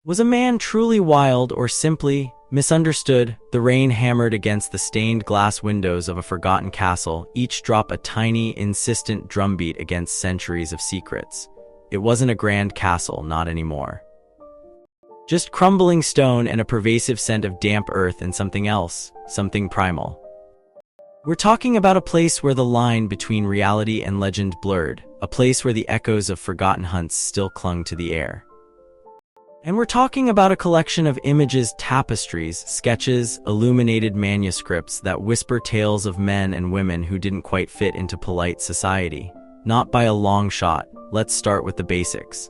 Was a man truly wild or simply misunderstood? The rain hammered against the stained glass windows of a forgotten castle, each drop a tiny, insistent drumbeat against centuries of secrets. It wasn't a grand castle, not anymore. Just crumbling stone and a pervasive scent of damp earth and something else, something primal. We're talking about a place where the line between reality and legend blurred, a place where the echoes of forgotten hunts still clung to the air. And we're talking about a collection of images, tapestries, sketches, illuminated manuscripts that whisper tales of men and women who didn't quite fit into polite society. Not by a long shot. Let's start with the basics.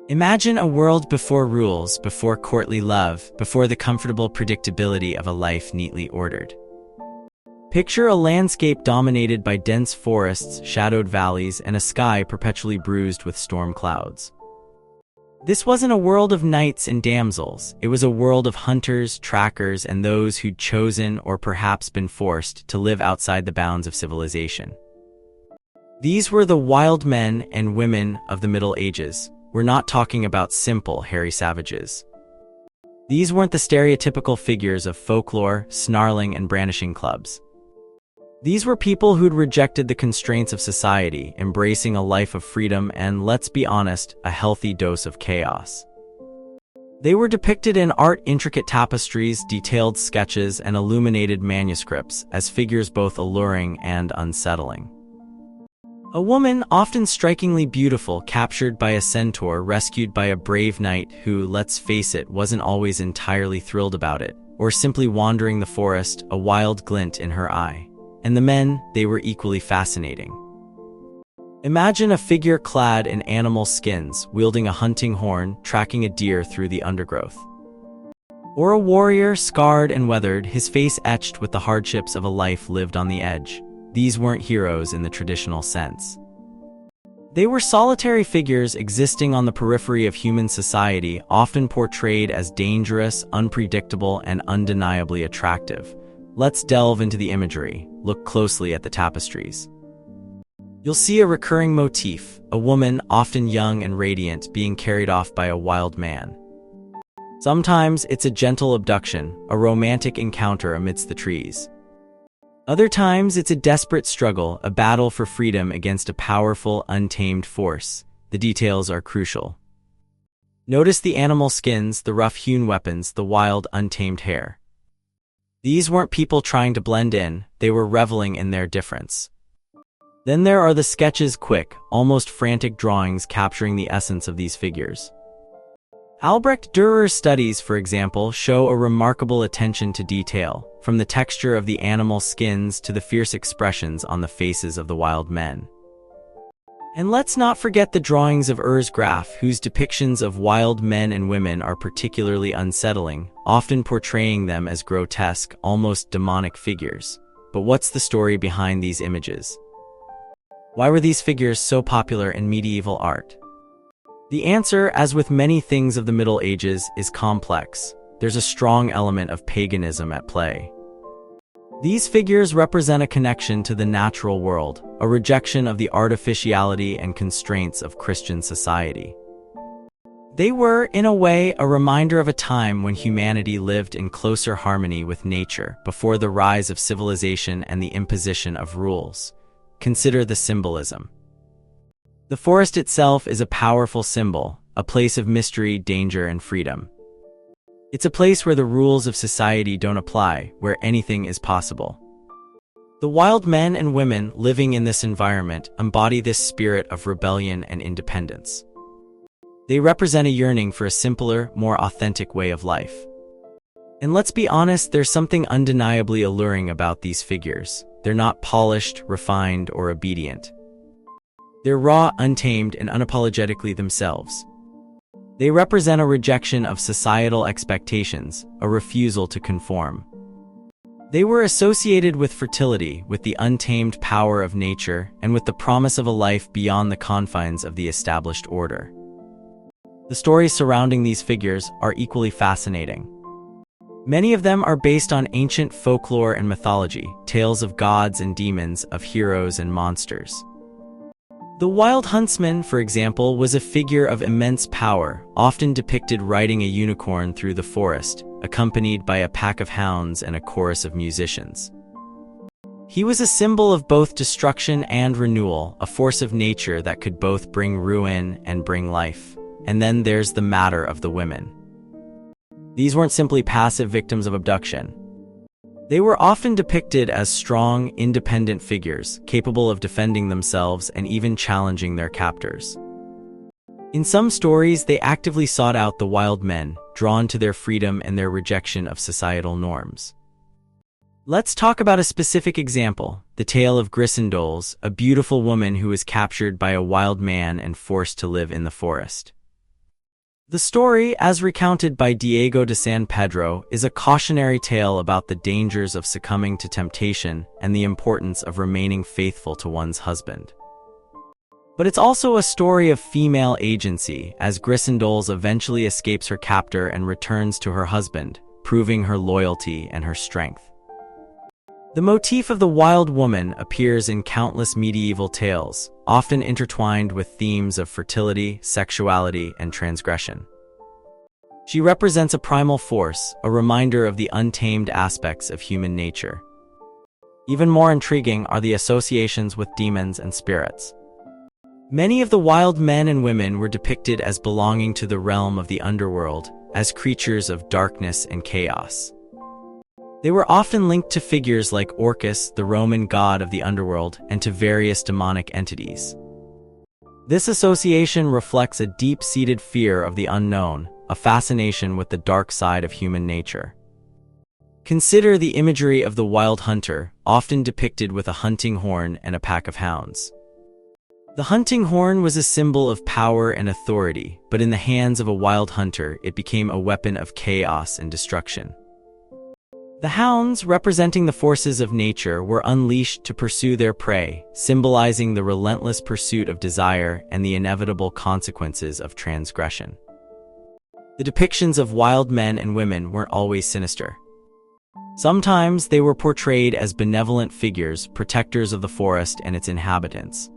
Imagine a world before rules, before courtly love, before the comfortable predictability of a life neatly ordered. Picture a landscape dominated by dense forests, shadowed valleys, and a sky perpetually bruised with storm clouds. This wasn't a world of knights and damsels. It was a world of hunters, trackers, and those who'd chosen or perhaps been forced to live outside the bounds of civilization. These were the wild men and women of the Middle Ages. We're not talking about simple, hairy savages. These weren't the stereotypical figures of folklore, snarling and brandishing clubs. These were people who'd rejected the constraints of society, embracing a life of freedom and, let's be honest, a healthy dose of chaos. They were depicted in art, intricate tapestries, detailed sketches, and illuminated manuscripts as figures both alluring and unsettling. A woman, often strikingly beautiful, captured by a centaur, rescued by a brave knight who, let's face it, wasn't always entirely thrilled about it, or simply wandering the forest, a wild glint in her eye. And the men, they were equally fascinating. Imagine a figure clad in animal skins, wielding a hunting horn, tracking a deer through the undergrowth. Or a warrior, scarred and weathered, his face etched with the hardships of a life lived on the edge. These weren't heroes in the traditional sense. They were solitary figures existing on the periphery of human society, often portrayed as dangerous, unpredictable, and undeniably attractive. Let's delve into the imagery. Look closely at the tapestries. You'll see a recurring motif, a woman, often young and radiant, being carried off by a wild man. Sometimes it's a gentle abduction, a romantic encounter amidst the trees. Other times it's a desperate struggle, a battle for freedom against a powerful, untamed force. The details are crucial. Notice the animal skins, the rough-hewn weapons, the wild, untamed hair. These weren't people trying to blend in, they were reveling in their difference. Then there are the sketches, quick, almost frantic drawings capturing the essence of these figures. Albrecht Dürer's studies, for example, show a remarkable attention to detail, from the texture of the animal skins to the fierce expressions on the faces of the wild men. And let's not forget the drawings of Urs Graf, whose depictions of wild men and women are particularly unsettling, often portraying them as grotesque, almost demonic figures. But what's the story behind these images? Why were these figures so popular in medieval art? The answer, as with many things of the Middle Ages, is complex. There's a strong element of paganism at play. These figures represent a connection to the natural world, a rejection of the artificiality and constraints of Christian society. They were, in a way, a reminder of a time when humanity lived in closer harmony with nature, before the rise of civilization and the imposition of rules. Consider the symbolism. The forest itself is a powerful symbol, a place of mystery, danger, and freedom. It's a place where the rules of society don't apply, where anything is possible. The wild men and women living in this environment embody this spirit of rebellion and independence. They represent a yearning for a simpler, more authentic way of life. And let's be honest, there's something undeniably alluring about these figures. They're not polished, refined, or obedient. They're raw, untamed, and unapologetically themselves. They represent a rejection of societal expectations, a refusal to conform. They were associated with fertility, with the untamed power of nature, and with the promise of a life beyond the confines of the established order. The stories surrounding these figures are equally fascinating. Many of them are based on ancient folklore and mythology, tales of gods and demons, of heroes and monsters. The Wild Huntsman, for example, was a figure of immense power, often depicted riding a unicorn through the forest, accompanied by a pack of hounds and a chorus of musicians. He was a symbol of both destruction and renewal, a force of nature that could both bring ruin and bring life. And then there's the matter of the women. These weren't simply passive victims of abduction. They were often depicted as strong, independent figures, capable of defending themselves and even challenging their captors. In some stories, they actively sought out the wild men, drawn to their freedom and their rejection of societal norms. Let's talk about a specific example, the tale of Grisindol's, a beautiful woman who was captured by a wild man and forced to live in the forest. The story, as recounted by Diego de San Pedro, is a cautionary tale about the dangers of succumbing to temptation and the importance of remaining faithful to one's husband. But it's also a story of female agency, as Grisindol's eventually escapes her captor and returns to her husband, proving her loyalty and her strength. The motif of the wild woman appears in countless medieval tales, often intertwined with themes of fertility, sexuality, and transgression. She represents a primal force, a reminder of the untamed aspects of human nature. Even more intriguing are the associations with demons and spirits. Many of the wild men and women were depicted as belonging to the realm of the underworld, as creatures of darkness and chaos. They were often linked to figures like Orcus, the Roman god of the underworld, and to various demonic entities. This association reflects a deep-seated fear of the unknown, a fascination with the dark side of human nature. Consider the imagery of the wild hunter, often depicted with a hunting horn and a pack of hounds. The hunting horn was a symbol of power and authority, but in the hands of a wild hunter, it became a weapon of chaos and destruction. The hounds, representing the forces of nature, were unleashed to pursue their prey, symbolizing the relentless pursuit of desire and the inevitable consequences of transgression. The depictions of wild men and women weren't always sinister. Sometimes they were portrayed as benevolent figures, protectors of the forest and its inhabitants.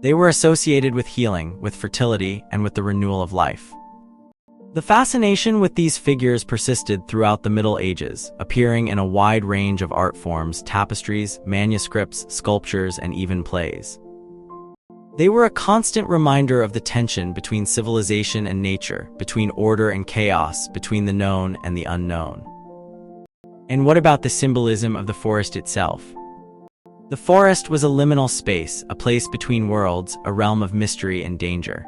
They were associated with healing, with fertility, and with the renewal of life. The fascination with these figures persisted throughout the Middle Ages, appearing in a wide range of art forms, tapestries, manuscripts, sculptures, and even plays. They were a constant reminder of the tension between civilization and nature, between order and chaos, between the known and the unknown. And what about the symbolism of the forest itself? The forest was a liminal space, a place between worlds, a realm of mystery and danger.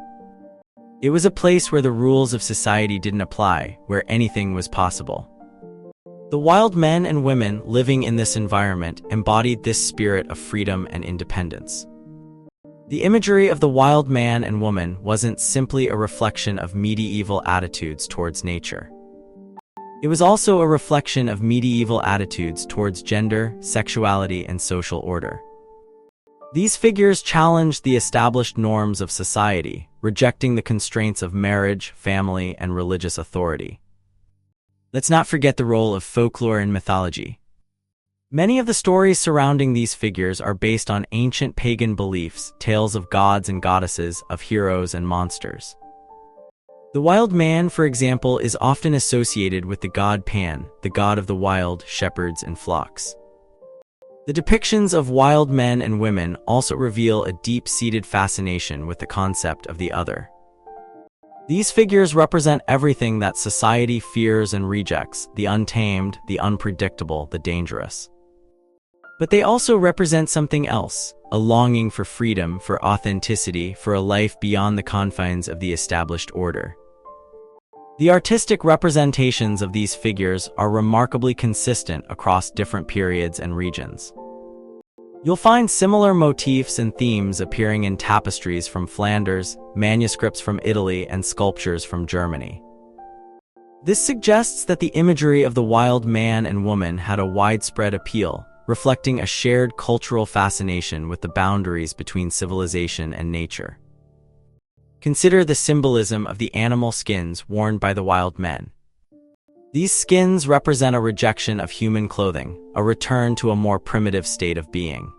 It was a place where the rules of society didn't apply, where anything was possible. The wild men and women living in this environment embodied this spirit of freedom and independence. The imagery of the wild man and woman wasn't simply a reflection of medieval attitudes towards nature. It was also a reflection of medieval attitudes towards gender, sexuality, and social order. These figures challenged the established norms of society, rejecting the constraints of marriage, family, and religious authority. Let's not forget the role of folklore and mythology. Many of the stories surrounding these figures are based on ancient pagan beliefs, tales of gods and goddesses, of heroes and monsters. The wild man, for example, is often associated with the god Pan, the god of the wild, shepherds, and flocks. The depictions of wild men and women also reveal a deep-seated fascination with the concept of the other. These figures represent everything that society fears and rejects: the untamed, the unpredictable, the dangerous. But they also represent something else, a longing for freedom, for authenticity, for a life beyond the confines of the established order. The artistic representations of these figures are remarkably consistent across different periods and regions. You'll find similar motifs and themes appearing in tapestries from Flanders, manuscripts from Italy, and sculptures from Germany. This suggests that the imagery of the wild man and woman had a widespread appeal, reflecting a shared cultural fascination with the boundaries between civilization and nature. Consider the symbolism of the animal skins worn by the wild men. These skins represent a rejection of human clothing, a return to a more primitive state of being.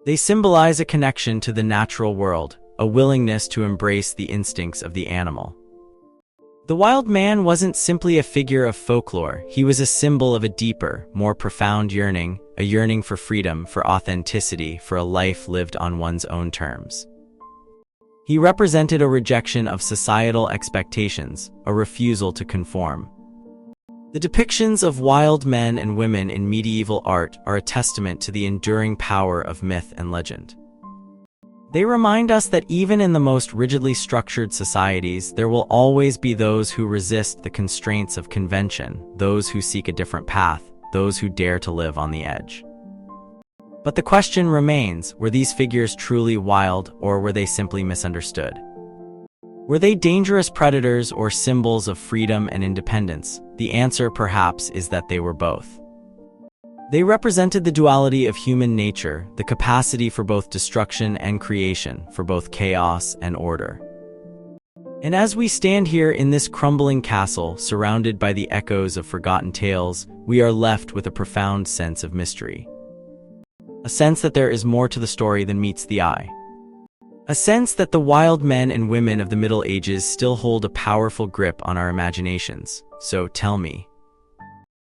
They symbolize a connection to the natural world, a willingness to embrace the instincts of the animal. The wild man wasn't simply a figure of folklore, he was a symbol of a deeper, more profound yearning, a yearning for freedom, for authenticity, for a life lived on one's own terms. He represented a rejection of societal expectations, a refusal to conform. The depictions of wild men and women in medieval art are a testament to the enduring power of myth and legend. They remind us that even in the most rigidly structured societies, there will always be those who resist the constraints of convention, those who seek a different path, those who dare to live on the edge. But the question remains, were these figures truly wild, or were they simply misunderstood? Were they dangerous predators or symbols of freedom and independence? The answer, perhaps, is that they were both. They represented the duality of human nature, the capacity for both destruction and creation, for both chaos and order. And as we stand here in this crumbling castle, surrounded by the echoes of forgotten tales, we are left with a profound sense of mystery. A sense that there is more to the story than meets the eye. A sense that the wild men and women of the Middle Ages still hold a powerful grip on our imaginations. So tell me,